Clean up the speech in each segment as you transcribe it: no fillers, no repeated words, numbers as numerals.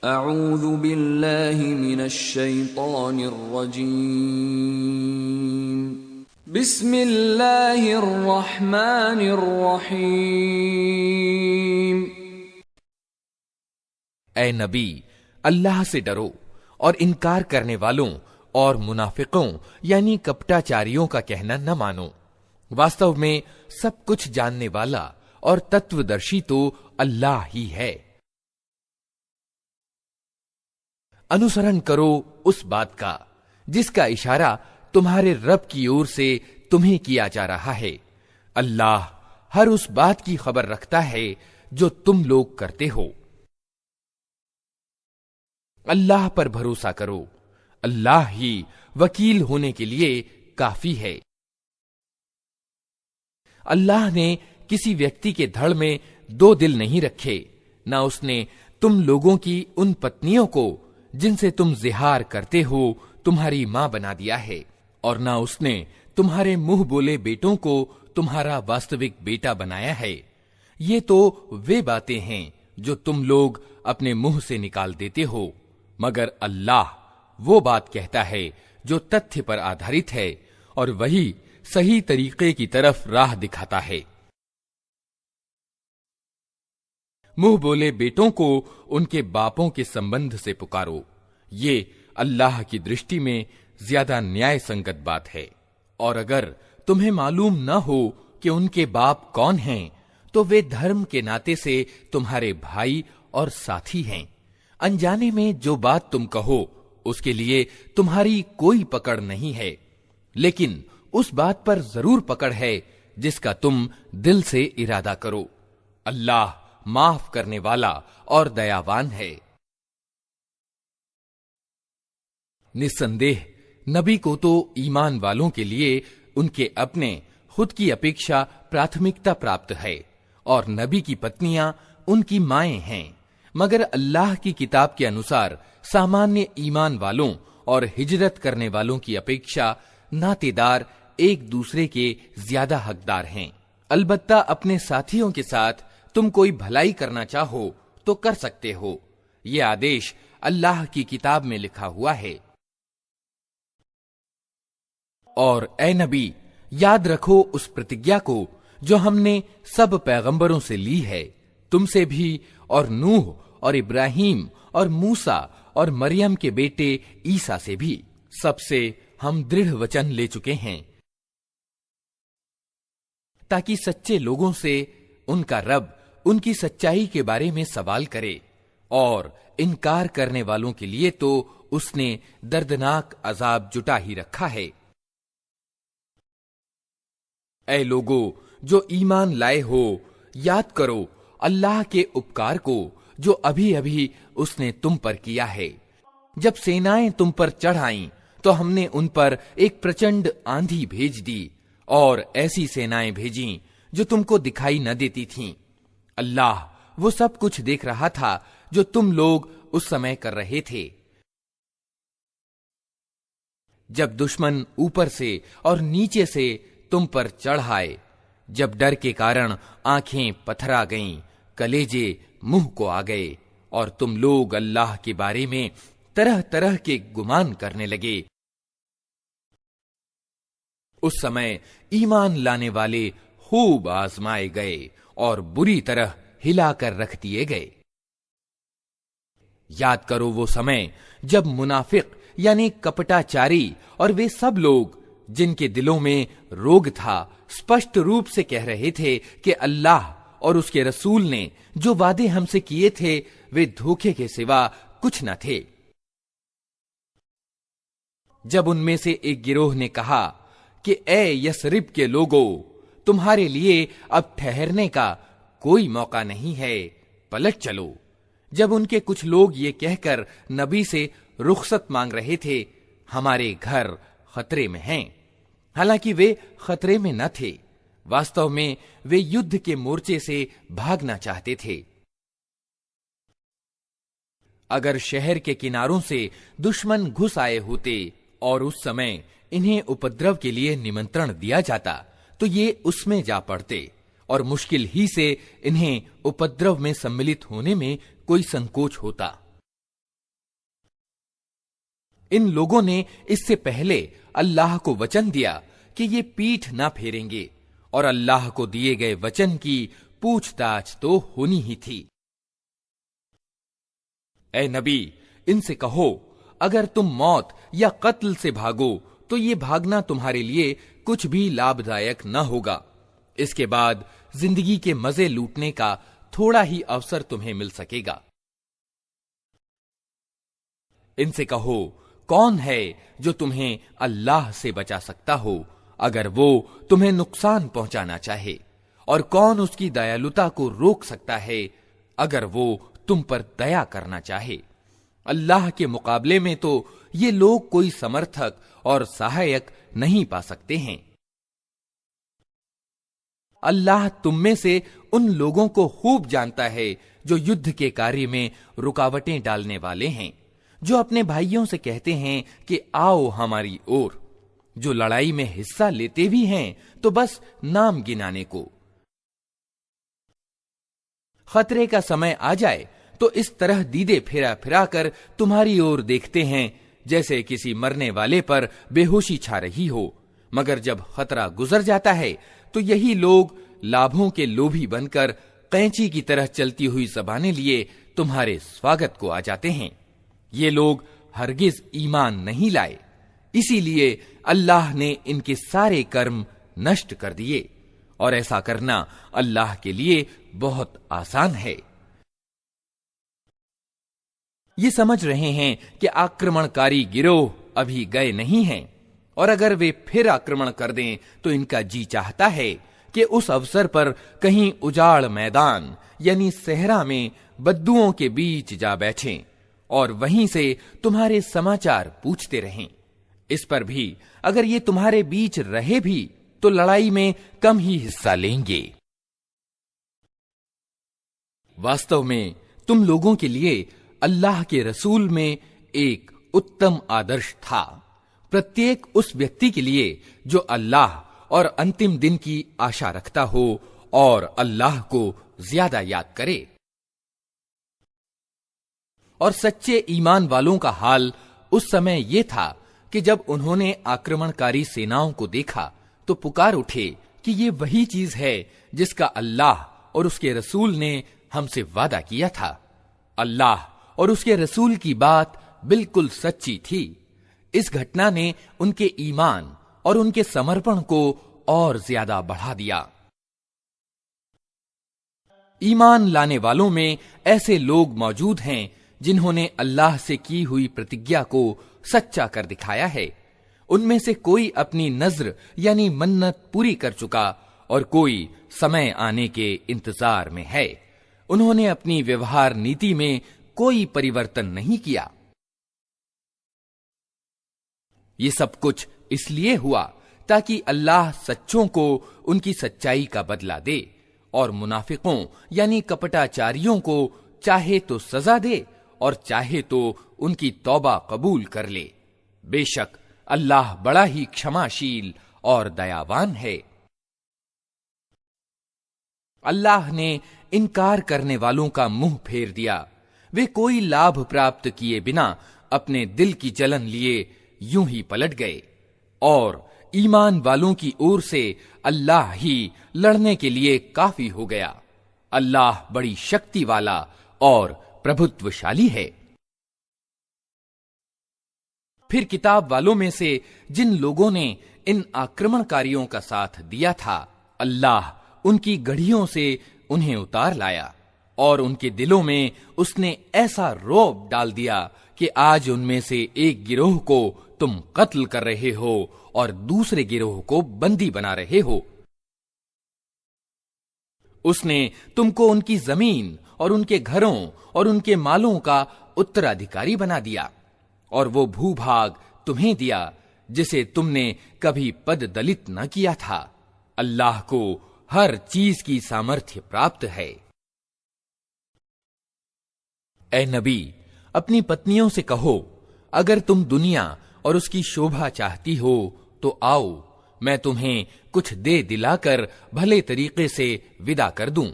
अऊज़ु बिल्लाहि मिनश शैतानिर रजीम। बिस्मिल्लाहिर रहमानिर रहीम। ए नबी, अल्लाह से डरो और इनकार करने वालों और मुनाफिकों यानी कपटाचारियों का कहना न मानो। वास्तव में सब कुछ जानने वाला और तत्वदर्शी तो अल्लाह ही है। अनुसरण करो उस बात का जिसका इशारा तुम्हारे रब की ओर से तुम्हें किया जा रहा है। अल्लाह हर उस बात की खबर रखता है जो तुम लोग करते हो। अल्लाह पर भरोसा करो, अल्लाह ही वकील होने के लिए काफी है। अल्लाह ने किसी व्यक्ति के धड़ में दो दिल नहीं रखे, ना उसने तुम लोगों की उन पत्नियों को जिनसे तुम जिहार करते हो तुम्हारी मां बना दिया है, और ना उसने तुम्हारे मुंह बोले बेटों को तुम्हारा वास्तविक बेटा बनाया है। ये तो वे बातें हैं जो तुम लोग अपने मुंह से निकाल देते हो, मगर अल्लाह वो बात कहता है जो तथ्य पर आधारित है और वही सही तरीके की तरफ राह दिखाता है। मुंह बोले बेटों को उनके बापों के संबंध से पुकारो, ये अल्लाह की दृष्टि में ज्यादा न्याय संगत बात है। और अगर तुम्हें मालूम न हो कि उनके बाप कौन हैं, तो वे धर्म के नाते से तुम्हारे भाई और साथी हैं। अनजाने में जो बात तुम कहो उसके लिए तुम्हारी कोई पकड़ नहीं है, लेकिन उस बात पर जरूर पकड़ है जिसका तुम दिल से इरादा करो। अल्लाह माफ करने वाला और दयावान है। निस्संदेह नबी को तो ईमान वालों के लिए उनके अपने खुद की अपेक्षा प्राथमिकता प्राप्त है, और नबी की पत्नियां उनकी माएं हैं। मगर अल्लाह की किताब के अनुसार सामान्य ईमान वालों और हिजरत करने वालों की अपेक्षा नातेदार एक दूसरे के ज्यादा हकदार हैं। अलबत्ता अपने साथियों के साथ तुम कोई भलाई करना चाहो तो कर सकते हो। ये आदेश अल्लाह की किताब में लिखा हुआ है। और ए नबी, याद रखो उस प्रतिज्ञा को जो हमने सब पैगंबरों से ली है, तुमसे भी और नूह और इब्राहिम और मूसा और मरियम के बेटे ईसा से भी। सबसे हम दृढ़ वचन ले चुके हैं ताकि सच्चे लोगों से उनका रब उनकी सच्चाई के बारे में सवाल करे, और इनकार करने वालों के लिए तो उसने दर्दनाक अजाब जुटा ही रखा है। ऐ लोगो जो ईमान लाए हो, याद करो अल्लाह के उपकार को जो अभी अभी उसने तुम पर किया है। जब सेनाएं तुम पर चढ़ आईं तो हमने उन पर एक प्रचंड आंधी भेज दी, और ऐसी सेनाएं भेजी जो तुमको दिखाई न देती थीं। अल्लाह वो सब कुछ देख रहा था जो तुम लोग उस समय कर रहे थे। जब दुश्मन ऊपर से और नीचे से तुम पर चढ़ आए, जब डर के कारण आंखें पथरा गईं, कलेजे मुंह को आ गए, और तुम लोग अल्लाह के बारे में तरह तरह के गुमान करने लगे, उस समय ईमान लाने वाले खूब आजमाए गए और बुरी तरह हिलाकर रख दिए गए। याद करो वो समय जब मुनाफिक यानी कपटाचारी और वे सब लोग जिनके दिलों में रोग था स्पष्ट रूप से कह रहे थे कि अल्लाह और उसके रसूल ने जो वादे हमसे किए थे वे धोखे के सिवा कुछ न थे। जब उनमें से एक गिरोह ने कहा कि ए यसरिब के लोगों, तुम्हारे लिए अब ठहरने का कोई मौका नहीं है, पलट चलो। जब उनके कुछ लोग ये कहकर नबी से रुखसत मांग रहे थे, हमारे घर खतरे में हैं, हालांकि वे खतरे में न थे, वास्तव में वे युद्ध के मोर्चे से भागना चाहते थे। अगर शहर के किनारों से दुश्मन घुस आए होते और उस समय इन्हें उपद्रव के लिए निमंत्रण दिया जाता तो ये उसमें जा पड़ते, और मुश्किल ही से इन्हें उपद्रव में सम्मिलित होने में कोई संकोच होता। इन लोगों ने इससे पहले अल्लाह को वचन दिया कि ये पीठ ना फेरेंगे, और अल्लाह को दिए गए वचन की पूछताछ तो होनी ही थी। ए नबी, इनसे कहो, अगर तुम मौत या कत्ल से भागो तो ये भागना तुम्हारे लिए कुछ भी लाभदायक न होगा। इसके बाद जिंदगी के मजे लूटने का थोड़ा ही अवसर तुम्हें मिल सकेगा। इनसे कहो, कौन है जो तुम्हें अल्लाह से बचा सकता हो अगर वो तुम्हें नुकसान पहुंचाना चाहे, और कौन उसकी दयालुता को रोक सकता है अगर वो तुम पर दया करना चाहे। अल्लाह के मुकाबले में तो ये लोग कोई समर्थक और सहायक नहीं पा सकते हैं। अल्लाह तुम में से उन लोगों को खूब जानता है जो युद्ध के कार्य में रुकावटें डालने वाले हैं, जो अपने भाइयों से कहते हैं कि आओ हमारी ओर, जो लड़ाई में हिस्सा लेते भी हैं तो बस नाम गिनाने को। खतरे का समय आ जाए तो इस तरह दीदे फिरा फिरा कर तुम्हारी ओर देखते हैं जैसे किसी मरने वाले पर बेहोशी छा रही हो, मगर जब खतरा गुजर जाता है तो यही लोग लाभों के लोभी बनकर कैंची की तरह चलती हुई ज़बानें लिए तुम्हारे स्वागत को आ जाते हैं। ये लोग हरगिज ईमान नहीं लाए, इसीलिए अल्लाह ने इनके सारे कर्म नष्ट कर दिए, और ऐसा करना अल्लाह के लिए बहुत आसान है। ये समझ रहे हैं कि आक्रमणकारी गिरोह अभी गए नहीं हैं, और अगर वे फिर आक्रमण कर दें तो इनका जी चाहता है कि उस अवसर पर कहीं उजाड़ मैदान यानी सहरा में बद्दुओं के बीच जा बैठें और वहीं से तुम्हारे समाचार पूछते रहें। इस पर भी अगर ये तुम्हारे बीच रहे भी तो लड़ाई में कम ही हिस्सा लेंगे। वास्तव में तुम लोगों के लिए अल्लाह के रसूल में एक उत्तम आदर्श था, प्रत्येक उस व्यक्ति के लिए जो अल्लाह और अंतिम दिन की आशा रखता हो और अल्लाह को ज्यादा याद करे। और सच्चे ईमान वालों का हाल उस समय ये था कि जब उन्होंने आक्रमणकारी सेनाओं को देखा तो पुकार उठे कि ये वही चीज है जिसका अल्लाह और उसके रसूल ने हमसे वादा किया था। अल्लाह और उसके रसूल की बात बिल्कुल सच्ची थी। इस घटना ने उनके ईमान और उनके समर्पण को और ज्यादा बढ़ा दिया। ईमान लाने वालों में ऐसे लोग मौजूद हैं जिन्होंने अल्लाह से की हुई प्रतिज्ञा को सच्चा कर दिखाया है। उनमें से कोई अपनी नज्र यानी मन्नत पूरी कर चुका और कोई समय आने के इंतजार में है। उन्होंने अपनी व्यवहार नीति में कोई परिवर्तन नहीं किया। ये सब कुछ इसलिए हुआ ताकि अल्लाह सच्चों को उनकी सच्चाई का बदला दे और मुनाफिकों यानी कपटाचारियों को चाहे तो सजा दे और चाहे तो उनकी तौबा कबूल कर ले। बेशक अल्लाह बड़ा ही क्षमाशील और दयावान है। अल्लाह ने इनकार करने वालों का मुंह फेर दिया। वे कोई लाभ प्राप्त किए बिना अपने दिल की जलन लिए यूं ही पलट गए, और ईमान वालों की ओर से अल्लाह ही लड़ने के लिए काफी हो गया। अल्लाह बड़ी शक्ति वाला और प्रभुत्वशाली है। फिर किताब वालों में से जिन लोगों ने इन आक्रमणकारियों का साथ दिया था, अल्लाह उनकी गढ़ियों से उन्हें उतार लाया और उनके दिलों में उसने ऐसा रौब डाल दिया कि आज उनमें से एक गिरोह को तुम कत्ल कर रहे हो और दूसरे गिरोह को बंदी बना रहे हो। उसने तुमको उनकी जमीन और उनके घरों और उनके मालों का उत्तराधिकारी बना दिया, और वो भूभाग तुम्हें दिया जिसे तुमने कभी पद दलित न किया था। अल्लाह को हर चीज की सामर्थ्य प्राप्त है। ए नबी, अपनी पत्नियों से कहो, अगर तुम दुनिया और उसकी शोभा चाहती हो तो आओ, मैं तुम्हें कुछ दे दिलाकर भले तरीके से विदा कर दूं।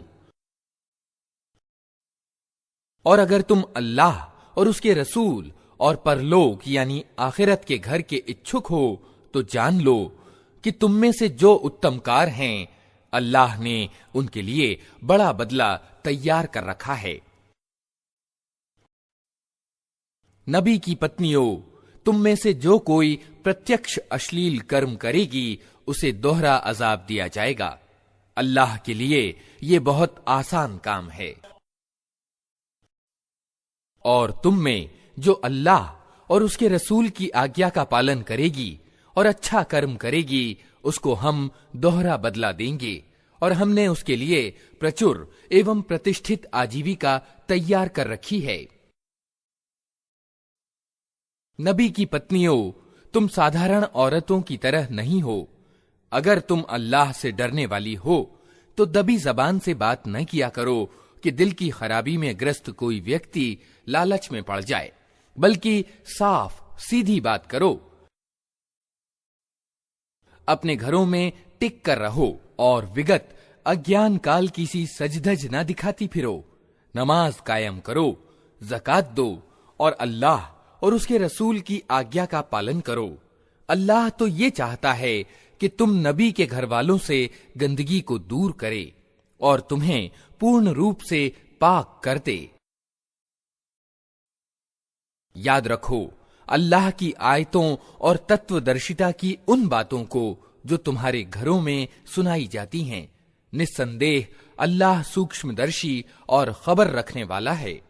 और अगर तुम अल्लाह और उसके रसूल और परलोक यानी आखिरत के घर के इच्छुक हो तो जान लो कि तुम में से जो उत्तमकार हैं, अल्लाह ने उनके लिए बड़ा बदला तैयार कर रखा है। नबी की पत्नियों, तुम में से जो कोई प्रत्यक्ष अश्लील कर्म करेगी उसे दोहरा अजाब दिया जाएगा। अल्लाह के लिए ये बहुत आसान काम है। और तुम में जो अल्लाह और उसके रसूल की आज्ञा का पालन करेगी और अच्छा कर्म करेगी उसको हम दोहरा बदला देंगे और हमने उसके लिए प्रचुर एवं प्रतिष्ठित आजीविका तैयार कर रखी है। नबी की पत्नियों, तुम साधारण औरतों की तरह नहीं हो। अगर तुम अल्लाह से डरने वाली हो तो दबी जबान से बात न किया करो कि दिल की खराबी में ग्रस्त कोई व्यक्ति लालच में पड़ जाए, बल्कि साफ सीधी बात करो। अपने घरों में टिक कर रहो और विगत अज्ञान काल की सी सजधज न दिखाती फिरो। नमाज कायम करो, ज़कात दो और अल्लाह और उसके रसूल की आज्ञा का पालन करो। अल्लाह तो ये चाहता है कि तुम नबी के घर वालों से गंदगी को दूर करे और तुम्हें पूर्ण रूप से पाक कर दे। याद रखो, अल्लाह की आयतों और तत्वदर्शिता की उन बातों को जो तुम्हारे घरों में सुनाई जाती हैं, निस्संदेह अल्लाह सूक्ष्मदर्शी और खबर रखने वाला है।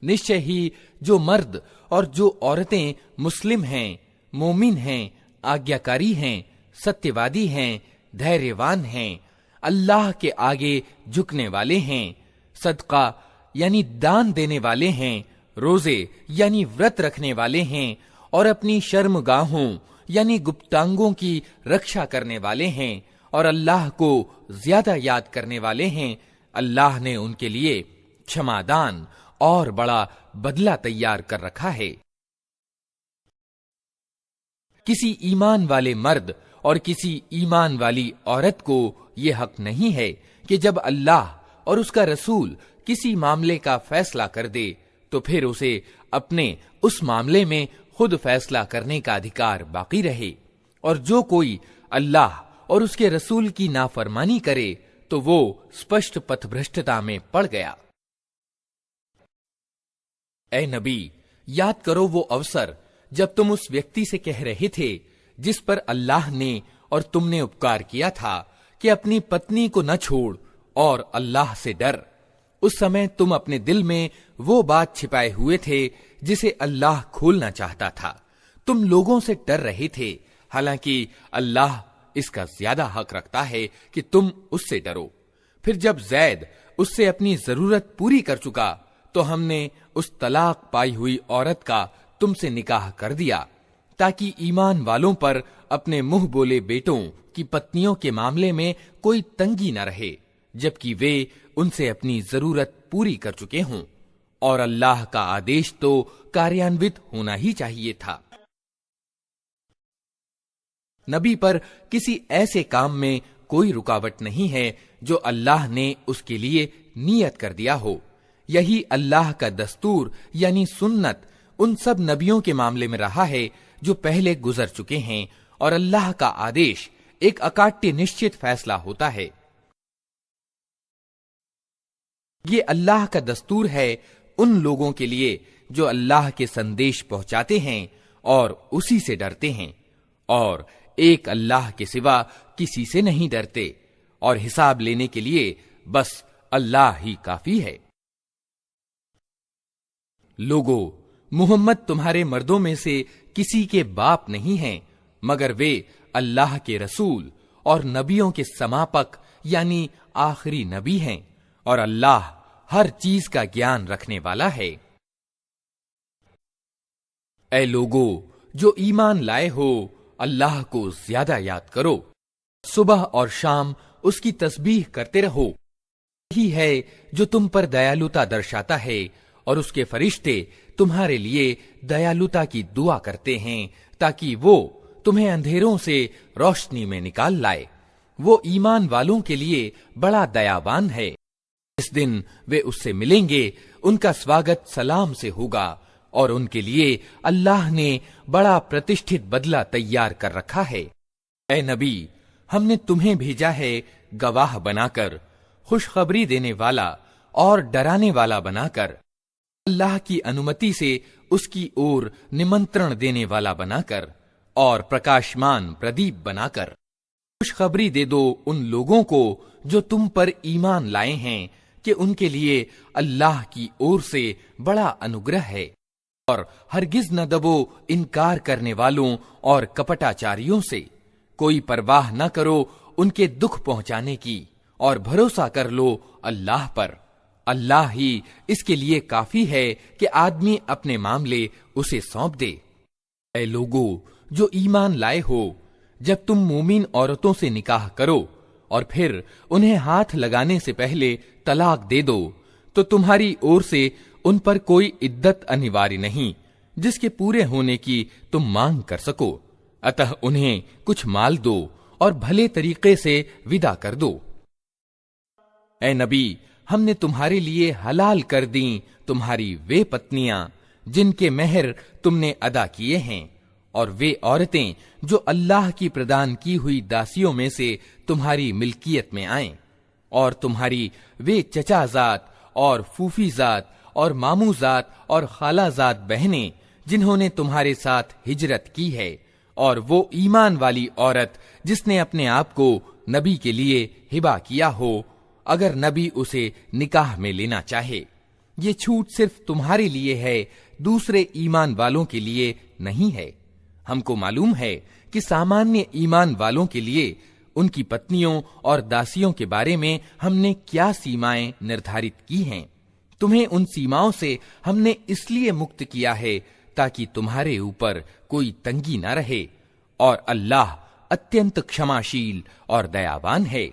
निश्चय ही जो मर्द और जो औरतें मुस्लिम हैं, मोमिन हैं, आज्ञाकारी हैं, सत्यवादी हैं, धैर्यवान हैं, अल्लाह के आगे झुकने वाले हैं, सदका यानी दान देने वाले हैं, रोजे यानी व्रत रखने वाले हैं और अपनी शर्मगाहों यानी गुप्तांगों की रक्षा करने वाले हैं और अल्लाह को ज्यादा याद करने वाले हैं, अल्लाह ने उनके लिए क्षमादान और बड़ा बदला तैयार कर रखा है। किसी ईमान वाले मर्द और किसी ईमान वाली औरत को यह हक नहीं है कि जब अल्लाह और उसका रसूल किसी मामले का फैसला कर दे तो फिर उसे अपने उस मामले में खुद फैसला करने का अधिकार बाकी रहे। और जो कोई अल्लाह और उसके रसूल की नाफरमानी करे तो वो स्पष्ट पथभ्रष्टता में पड़ गया। ऐ नबी, याद करो वो अवसर जब तुम उस व्यक्ति से कह रहे थे जिस पर अल्लाह ने और तुमने उपकार किया था कि अपनी पत्नी को न छोड़ और अल्लाह से डर। उस समय तुम अपने दिल में वो बात छिपाए हुए थे जिसे अल्लाह खोलना चाहता था। तुम लोगों से डर रहे थे, हालांकि अल्लाह इसका ज्यादा हक रखता है कि तुम उससे डरो। फिर जब जैद उससे अपनी जरूरत पूरी कर चुका तो हमने उस तलाक पाई हुई औरत का तुमसे निकाह कर दिया ताकि ईमान वालों पर अपने मुंह बोले बेटों की पत्नियों के मामले में कोई तंगी न रहे, जबकि वे उनसे अपनी जरूरत पूरी कर चुके हों। और अल्लाह का आदेश तो कार्यान्वित होना ही चाहिए था। नबी पर किसी ऐसे काम में कोई रुकावट नहीं है जो अल्लाह ने उसके लिए नियत कर दिया हो। यही अल्लाह का दस्तूर यानी सुन्नत उन सब नबियों के मामले में रहा है जो पहले गुजर चुके हैं, और अल्लाह का आदेश एक अकाट्य निश्चित फैसला होता है। ये अल्लाह का दस्तूर है उन लोगों के लिए जो अल्लाह के संदेश पहुंचाते हैं और उसी से डरते हैं, और एक अल्लाह के सिवा किसी से नहीं डरते, और हिसाब लेने के लिए बस अल्लाह ही काफी है। लोगो, मुहम्मद तुम्हारे मर्दों में से किसी के बाप नहीं हैं, मगर वे अल्लाह के रसूल और नबियों के समापक यानी आखिरी नबी हैं, और अल्लाह हर चीज का ज्ञान रखने वाला है। ऐ लोगो जो ईमान लाए हो, अल्लाह को ज्यादा याद करो, सुबह और शाम उसकी तस्बीह करते रहो। यही है जो तुम पर दयालुता दर्शाता है, और उसके फरिश्ते तुम्हारे लिए दयालुता की दुआ करते हैं ताकि वो तुम्हें अंधेरों से रोशनी में निकाल लाए। वो ईमान वालों के लिए बड़ा दयावान है। इस दिन वे उससे मिलेंगे, उनका स्वागत सलाम से होगा और उनके लिए अल्लाह ने बड़ा प्रतिष्ठित बदला तैयार कर रखा है। ऐ नबी, हमने तुम्हें भेजा है गवाह बनाकर, खुशखबरी देने वाला और डराने वाला बनाकर, अल्लाह की अनुमति से उसकी ओर निमंत्रण देने वाला बनाकर और प्रकाशमान प्रदीप बनाकर। खुशखबरी दे दो उन लोगों को जो तुम पर ईमान लाए हैं कि उनके लिए अल्लाह की ओर से बड़ा अनुग्रह है, और हरगिज न दबो इनकार करने वालों और कपटाचारियों से। कोई परवाह न करो उनके दुख पहुंचाने की और भरोसा कर लो अल्लाह पर। अल्लाह ही इसके लिए काफी है कि आदमी अपने मामले उसे सौंप दे। ऐ लोगो जो ईमान लाए हो, जब तुम मोमिन औरतों से निकाह करो और फिर उन्हें हाथ लगाने से पहले तलाक दे दो, तो तुम्हारी ओर से उन पर कोई इद्दत अनिवार्य नहीं जिसके पूरे होने की तुम मांग कर सको। अतः उन्हें कुछ माल दो और भले तरीके से विदा कर दो। ऐ नबी, हमने तुम्हारे लिए हलाल कर दी तुम्हारी वे पत्नियां जिनके मेहर तुमने अदा किए हैं, और वे औरतें जो अल्लाह की प्रदान की हुई दासियों में से तुम्हारी मिल्कियत में आएं, और तुम्हारी वे चचाजात और फूफीजात और मामूजात और खालाजात बहनें जिन्होंने तुम्हारे साथ हिजरत की है, और वो ईमान वाली औरत जिसने अपने आप को नबी के लिए हिबा किया हो, अगर नबी उसे निकाह में लेना चाहे। ये छूट सिर्फ तुम्हारे लिए है, दूसरे ईमान वालों के लिए नहीं है। हमको मालूम है कि सामान्य ईमान वालों के लिए उनकी पत्नियों और दासियों के बारे में हमने क्या सीमाएं निर्धारित की हैं। तुम्हें उन सीमाओं से हमने इसलिए मुक्त किया है ताकि तुम्हारे ऊपर कोई तंगी न रहे, और अल्लाह अत्यंत क्षमाशील और दयावान है।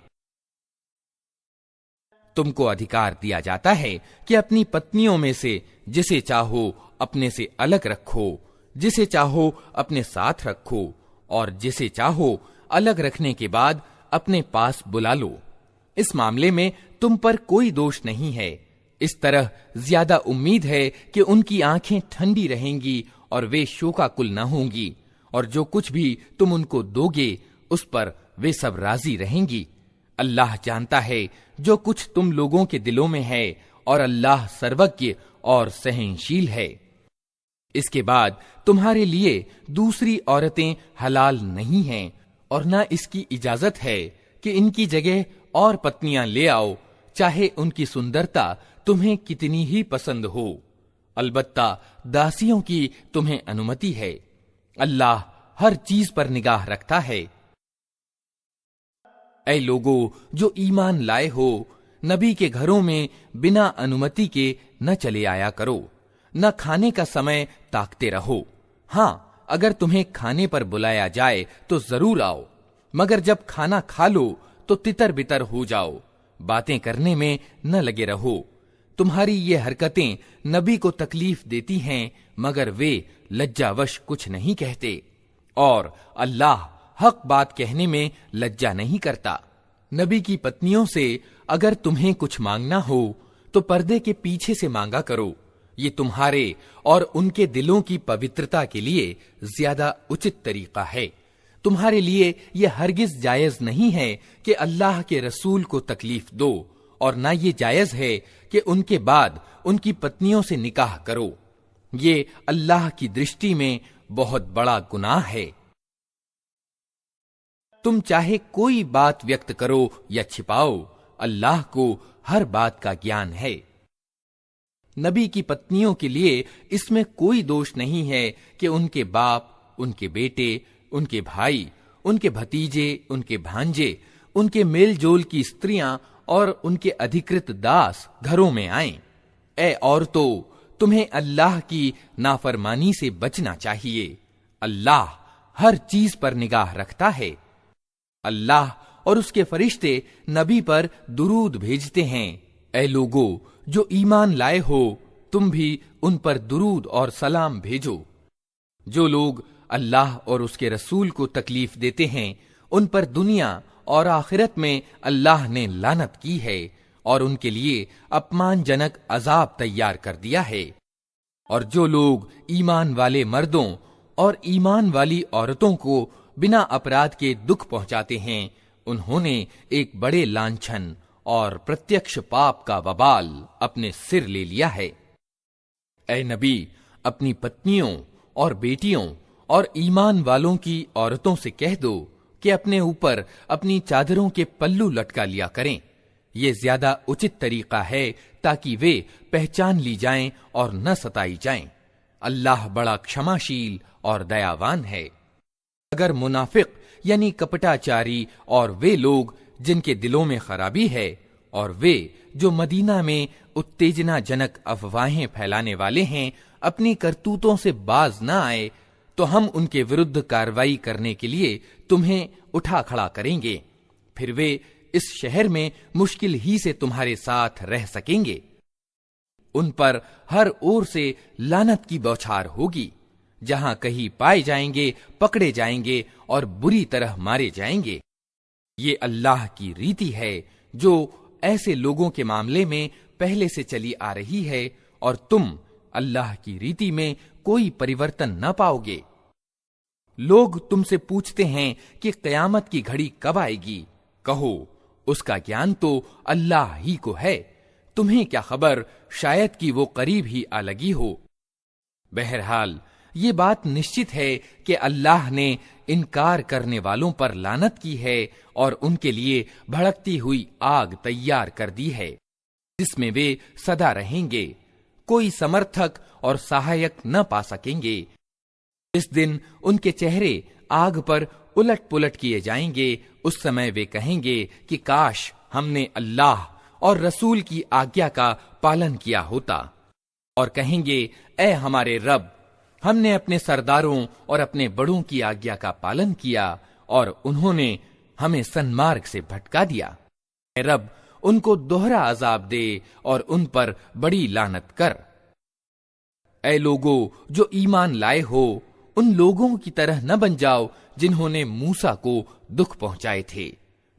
तुमको अधिकार दिया जाता है कि अपनी पत्नियों में से जिसे चाहो अपने से अलग रखो, जिसे चाहो अपने साथ रखो, और जिसे चाहो अलग रखने के बाद अपने पास बुला लो। इस मामले में तुम पर कोई दोष नहीं है। इस तरह ज्यादा उम्मीद है कि उनकी आंखें ठंडी रहेंगी और वे शोकाकुल न होंगी, और जो कुछ भी तुम उनको दोगे उस पर वे सब राजी रहेंगी। अल्लाह जानता है जो कुछ तुम लोगों के दिलों में है, और अल्लाह सर्वज्ञ और सहनशील है। इसके बाद तुम्हारे लिए दूसरी औरतें हलाल नहीं हैं, और न इसकी इजाजत है कि इनकी जगह और पत्नियां ले आओ, चाहे उनकी सुंदरता तुम्हें कितनी ही पसंद हो। अलबत्ता दासियों की तुम्हें अनुमति है। अल्लाह हर चीज पर निगाह रखता है। ऐ लोगो जो ईमान लाए हो, नबी के घरों में बिना अनुमति के न चले आया करो, न खाने का समय ताकते रहो। हाँ, अगर तुम्हें खाने पर बुलाया जाए तो जरूर आओ, मगर जब खाना खा लो तो तितर बितर हो जाओ, बातें करने में न लगे रहो। तुम्हारी ये हरकतें नबी को तकलीफ देती हैं, मगर वे लज्जावश कुछ नहीं कहते, और अल्लाह हक बात कहने में लज्जा नहीं करता। नबी की पत्नियों से अगर तुम्हें कुछ मांगना हो तो पर्दे के पीछे से मांगा करो। ये तुम्हारे और उनके दिलों की पवित्रता के लिए ज्यादा उचित तरीका है। तुम्हारे लिए यह हरगिज जायज नहीं है कि अल्लाह के रसूल को तकलीफ दो, और न ये जायज है कि उनके बाद उनकी पत्नियों से निकाह करो। ये अल्लाह की दृष्टि में बहुत बड़ा गुनाह है। तुम चाहे कोई बात व्यक्त करो या छिपाओ, अल्लाह को हर बात का ज्ञान है। नबी की पत्नियों के लिए इसमें कोई दोष नहीं है कि उनके बाप, उनके बेटे, उनके भाई, उनके भतीजे, उनके भांजे, उनके मेलजोल की स्त्रियां और उनके अधिकृत दास घरों में आएं। ऐ औरतों, तुम्हें अल्लाह की नाफरमानी से बचना चाहिए। अल्लाह हर चीज पर निगाह रखता है। अल्लाह और उसके फरिश्ते नबी पर दुरूद भेजते हैं। ऐ लोगो जो ईमान लाए हो, तुम भी उन पर दुरूद और सलाम भेजो। जो लोग अल्लाह और उसके रसूल को तकलीफ देते हैं, उन पर दुनिया और आखिरत में अल्लाह ने लानत की है, और उनके लिए अपमानजनक अजाब तैयार कर दिया है। और जो लोग ईमान वाले मर्दों और ईमान वाली औरतों को बिना अपराध के दुख पहुंचाते हैं, उन्होंने एक बड़े लांछन और प्रत्यक्ष पाप का वबाल अपने सिर ले लिया है। ऐ नबी, अपनी पत्नियों और बेटियों और ईमान वालों की औरतों से कह दो कि अपने ऊपर अपनी चादरों के पल्लू लटका लिया करें। ये ज्यादा उचित तरीका है ताकि वे पहचान ली जाएं और न सताई जाएं। अल्लाह बड़ा क्षमाशील और दयावान है। अगर मुनाफिक यानी कपटाचारी और वे लोग जिनके दिलों में खराबी है और वे जो मदीना में उत्तेजनाजनक अफवाहें फैलाने वाले हैं अपनी करतूतों से बाज न आए, तो हम उनके विरुद्ध कार्रवाई करने के लिए तुम्हें उठा खड़ा करेंगे। फिर वे इस शहर में मुश्किल ही से तुम्हारे साथ रह सकेंगे। उन पर हर ओर से लानत की बौछार होगी। जहां कहीं पाए जाएंगे पकड़े जाएंगे और बुरी तरह मारे जाएंगे। ये अल्लाह की रीति है जो ऐसे लोगों के मामले में पहले से चली आ रही है, और तुम अल्लाह की रीति में कोई परिवर्तन न पाओगे। लोग तुमसे पूछते हैं कि कयामत की घड़ी कब आएगी। कहो, उसका ज्ञान तो अल्लाह ही को है। तुम्हें क्या खबर, शायद कि वो करीब ही आ लगी हो। बहरहाल ये बात निश्चित है कि अल्लाह ने इनकार करने वालों पर लानत की है और उनके लिए भड़कती हुई आग तैयार कर दी है, जिसमें वे सदा रहेंगे। कोई समर्थक और सहायक न पा सकेंगे। जिस दिन उनके चेहरे आग पर उलट पुलट किए जाएंगे, उस समय वे कहेंगे कि काश हमने अल्लाह और रसूल की आज्ञा का पालन किया होता। और कहेंगे, ऐ हमारे रब, हमने अपने सरदारों और अपने बड़ों की आज्ञा का पालन किया और उन्होंने हमें सन्मार्ग से भटका दिया। ऐ रब, उनको दोहरा अजाब दे और उन पर बड़ी लानत कर। ऐ लोगों जो ईमान लाए हो, उन लोगों की तरह न बन जाओ जिन्होंने मूसा को दुख पहुंचाए थे।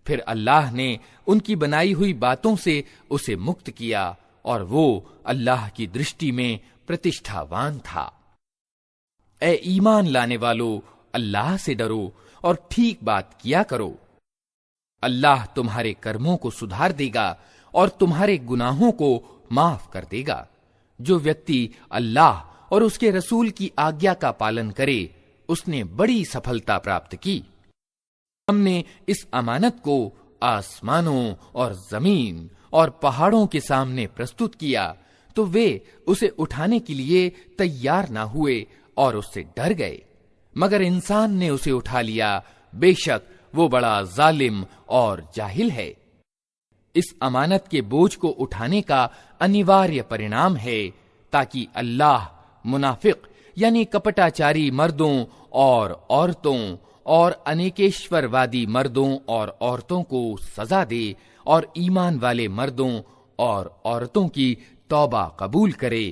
फिर अल्लाह ने उनकी बनाई हुई बातों से उसे मुक्त किया और वो अल्लाह की दृष्टि में प्रतिष्ठावान था। ऐ ईमान लाने वालों, अल्लाह से डरो और ठीक बात किया करो। अल्लाह तुम्हारे कर्मों को सुधार देगा और तुम्हारे गुनाहों को माफ कर देगा। जो व्यक्ति अल्लाह और उसके रसूल की आज्ञा का पालन करे, उसने बड़ी सफलता प्राप्त की। हमने इस अमानत को आसमानों और जमीन और पहाड़ों के सामने प्रस्तुत किया, तो वे उसे उठाने के लिए तैयार ना हुए और उससे डर गए। मगर इंसान ने उसे उठा लिया। बेशक वो बड़ा जालिम और जाहिल है। इस अमानत के बोझ को उठाने का अनिवार्य परिणाम है ताकि अल्लाह मुनाफिक यानी कपटाचारी मर्दों और औरतों और अनेकेश्वरवादी मर्दों और औरतों को सजा दे और ईमान वाले मर्दों और औरतों की तौबा कबूल करे।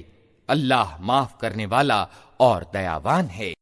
अल्लाह माफ करने वाला और दयावान है।